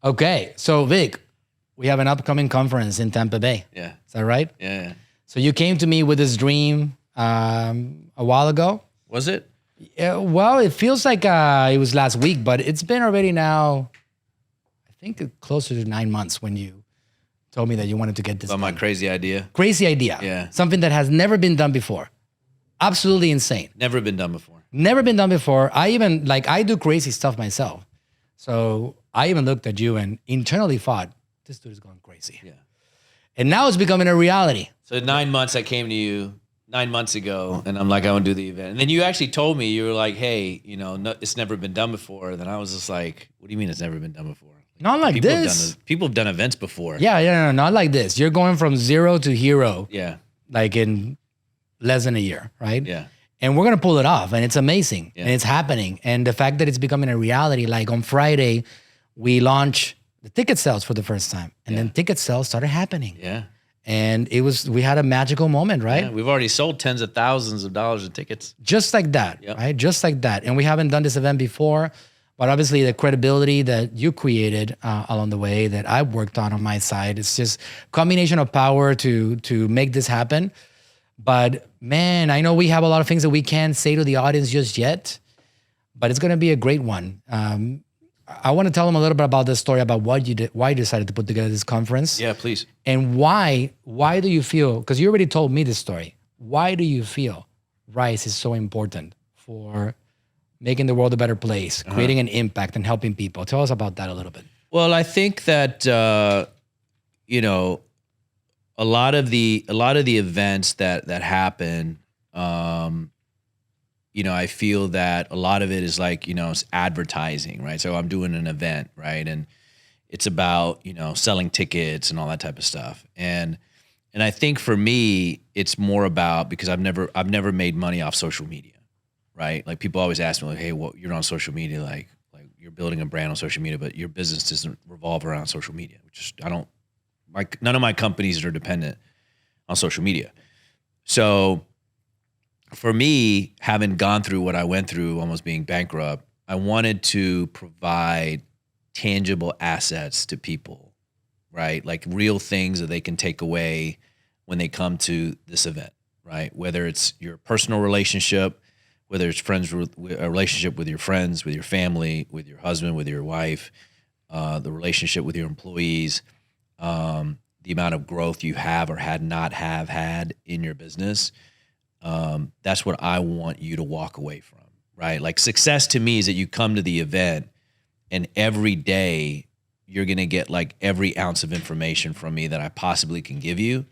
Okay. So Vic, we have an upcoming conference in Tampa Bay. Yeah. Is that right? Yeah. So you came to me with this dream a while ago. Was it? Yeah, well, it feels like it was last week, but it's been already now, I think closer to 9 months when you told me that you wanted to get this About done. my crazy idea. Crazy idea. Yeah. Something that has never been done before. Absolutely insane. Never been done before. Never been done before. I do crazy stuff myself. So I even looked at you and internally thought, this dude is going crazy. Yeah. And now it's becoming a reality. So 9 months I came to you 9 months ago and I'm like, I want to do the event. And then you actually told me, you were like, hey, no, it's never been done before. Then I was just like, what do you mean it's never been done before? Not like people this. People have done events before. Yeah, no, not like this. You're going from zero to hero. Yeah. Like in less than a year, right? Yeah. And we're going to pull it off and it's amazing Yeah. and it's happening. And the fact that it's becoming a reality, like on Friday, we launched the ticket sales for the first time and then ticket sales started happening. Yeah. And we had a magical moment, right? Yeah. We've already sold tens of thousands of dollars in tickets. Just like that, right? Just like that. And we haven't done this event before, but obviously the credibility that you created along the way that I've worked on my side, it's just combination of power to make this happen. But man, I know we have a lot of things that we can't say to the audience just yet, but it's going to be a great one. I want to tell them a little bit about this story about what you did, why you decided to put together this conference. Yeah, please. And why do you feel, because you already told me this story, why do you feel Rice is so important for making the world a better place, creating an impact and helping people? Tell us about that a little bit. Well, I think that, a lot of the events that happen, I feel that a lot of it is like, it's advertising, right? So I'm doing an event, right? And it's about, selling tickets and all that type of stuff. And I think for me, it's more about, because I've never made money off social media, right? Like people always ask me like, hey, well, you're on social media, like you're building a brand on social media, but your business doesn't revolve around social media, which none of my companies are dependent on social media. So for me, having gone through what I went through, almost being bankrupt, I wanted to provide tangible assets to people, right? Like real things that they can take away when they come to this event, right? Whether it's your personal relationship, whether it's a relationship with your friends, with your family, with your husband, with your wife, the relationship with your employees, the amount of growth you have or have had in your business. That's what I want you to walk away from, right? Like success to me is that you come to the event and every day you're going to get like every ounce of information from me that I possibly can give you,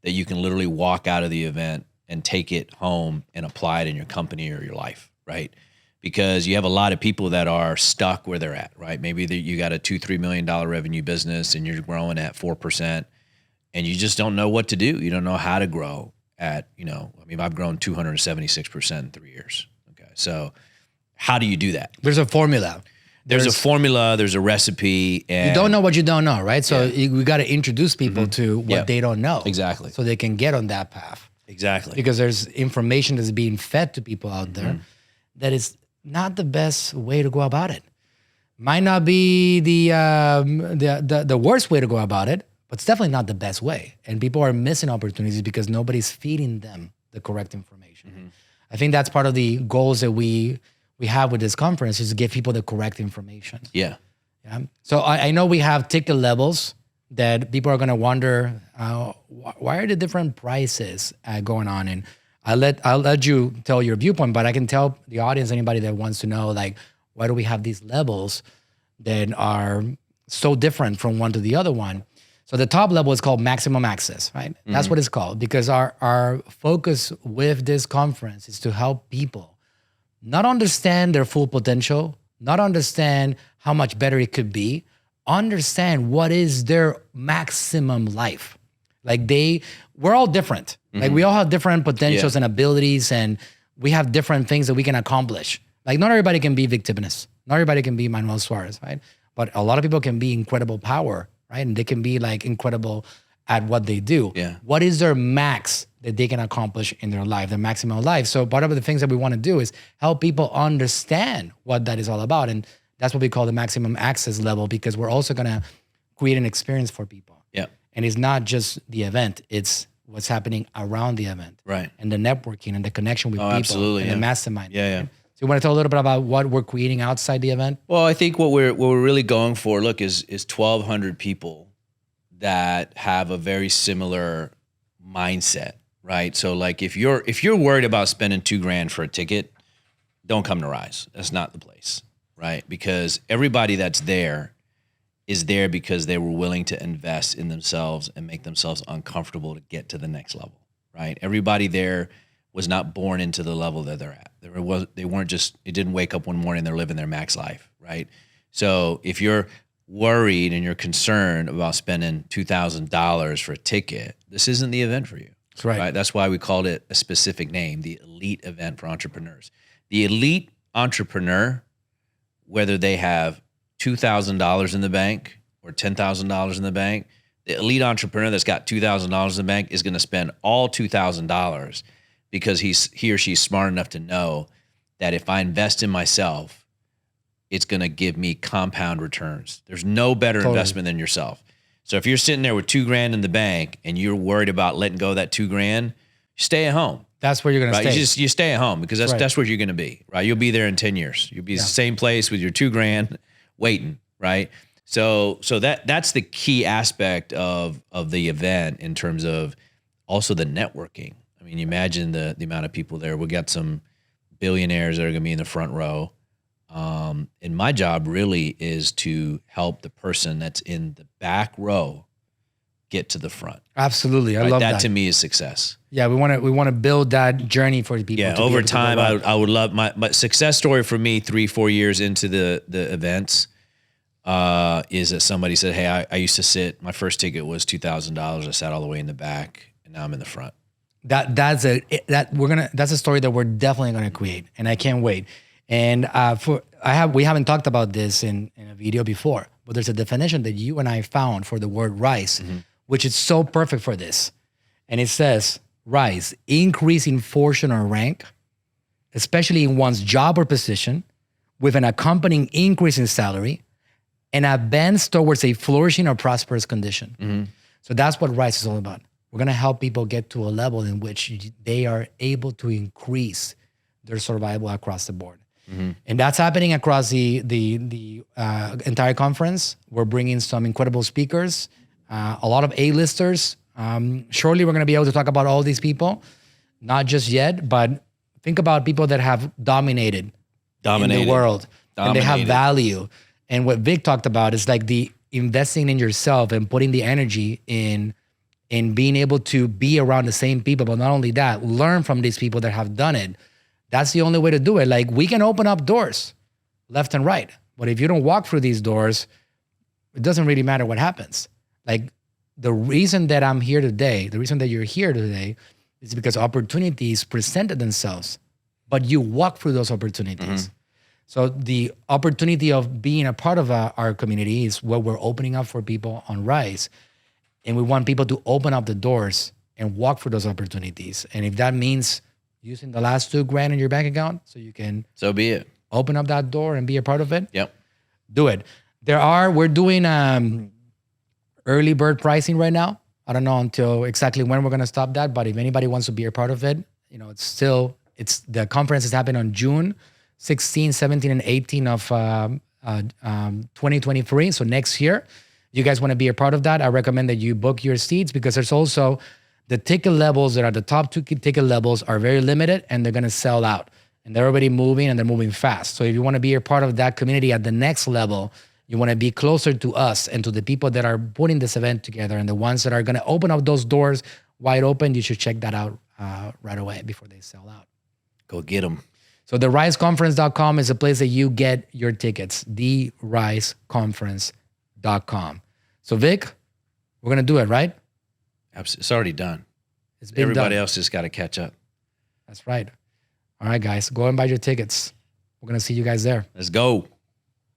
that you can literally walk out of the event and take it home and apply it in your company or your life, right? Because you have a lot of people that are stuck where they're at, right? Maybe you got a $2-3 million revenue business and you're growing at 4% and you just don't know what to do. You don't know how to grow at, I've grown 276% in 3 years. Okay. So how do you do that? There's a formula. There's a formula, there's a recipe. And you don't know what you don't know, right? So we got to introduce people to what they don't know. Exactly. So they can get on that path. Exactly. Because there's information that's being fed to people out there that is not the best way to go about it. Might not be the worst way to go about it, but it's definitely not the best way. And people are missing opportunities because nobody's feeding them the correct information. I think that's part of the goals that we have with this conference is to give people the correct information. Yeah. So I know we have ticket levels that people are going to wonder, why are the different prices going on? And I'll let you tell your viewpoint, but I can tell the audience, anybody that wants to know, like, why do we have these levels that are so different from one to the other one? So the top level is called maximum access, right? That's what it's called, because our focus with this conference is to help people not understand their full potential, not understand how much better it could be, understand what is their maximum life. Like we're all different. Like we all have different potentials and abilities, and we have different things that we can accomplish. Like not everybody can be Vic Tibbness. Not everybody can be Manuel Suarez, right? But a lot of people can be incredible power, right? And they can be like incredible at what they do. Yeah. What is their max that they can accomplish in their life, their maximum life? So part of the things that we want to do is help people understand what that is all about. And That's what we call the maximum access level, because we're also going to create an experience for people. Yeah. And it's not just the event, it's what's happening around the event. Right. And the networking and the connection with people. Absolutely, And yeah. the mastermind. Yeah, yeah. Right? So you want to tell a little bit about what we're creating outside the event? Well, I think what we're really going for, look, is 1,200 people that have a very similar mindset, right? So like if you're worried about spending $2,000 for a ticket, don't come to Rise. That's not the place, right? Because everybody that's there is there because they were willing to invest in themselves and make themselves uncomfortable to get to the next level, right? Everybody there was not born into the level that they're at. They weren't just, it didn't wake up one morning, they're living their max life, right? So if you're worried and you're concerned about spending $2,000 for a ticket, this isn't the event for you. That's right. That's why we called it a specific name, the elite event for entrepreneurs. The elite entrepreneur, whether they have $2,000 in the bank or $10,000 in the bank, the elite entrepreneur that's got $2,000 in the bank is going to spend all $2,000 because he or she's smart enough to know that if I invest in myself, it's going to give me compound returns. There's no better investment than yourself. So if you're sitting there with $2,000 in the bank and you're worried about letting go of that $2,000, stay at home. That's where you're going Right? to stay. You stay at home because that's where you're going to be, right? You'll be there in 10 years. You'll be the same place with your $2,000 waiting, right? So that's the key aspect of the event in terms of also the networking. I mean, you imagine the amount of people there. We got some billionaires that are going to be in the front row. And my job really is to help the person that's in the back row get to the front. Absolutely. I love that. That to me is success. Yeah, we want to build that journey for people. Yeah, over time, I would love my success story for me 3-4 years into the events is that somebody said, hey, I used to sit, my first ticket was $2,000. I sat all the way in the back and now I'm in the front. That's a story that we're definitely going to create, and I can't wait. And we haven't talked about this in a video before, but there's a definition that you and I found for the word rise, which is so perfect for this. And it says, rise, increase in fortune or rank, especially in one's job or position, with an accompanying increase in salary, and advance towards a flourishing or prosperous condition. So that's what rise is all about. We're going to help people get to a level in which they are able to increase their survival across the board. And that's happening across the entire conference. We're bringing some incredible speakers, a lot of A-listers. Shortly, we're going to be able to talk about all these people, not just yet, but think about people that have dominated in the world, and they have value. And what Vic talked about is like the investing in yourself and putting the energy in being able to be around the same people, but not only that, learn from these people that have done it. That's the only way to do it. Like, we can open up doors left and right, but if you don't walk through these doors, it doesn't really matter what happens. Like, the reason that I'm here today, the reason that you're here today is because opportunities presented themselves, but you walk through those opportunities. So the opportunity of being a part of our community is what we're opening up for people on Rise. And we want people to open up the doors and walk through those opportunities. And if that means using the last $2,000 in your bank account so you can So be it. open up that door and be a part of it, Yep. do it. We're doing early bird pricing right now. I don't know until exactly when we're going to stop that, but if anybody wants to be a part of it, the conference is happening on June 16, 17, and 18 of 2023. So next year, you guys want to be a part of that, I recommend that you book your seats, because there's also the ticket levels that are the top 2 ticket levels are very limited, and they're going to sell out, and they're already moving, and they're moving fast. So if you want to be a part of that community at the next level, you want to be closer to us and to the people that are putting this event together and the ones that are going to open up those doors wide open, you should check that out right away before they sell out. Go get them. So theriseconference.com is a place that you get your tickets, theriseconference.com. So Vic, we're going to do it, right? It's already done. It's been Everybody done. else just got to catch up. That's right. All right, guys, go and buy your tickets. We're going to see you guys there. Let's go.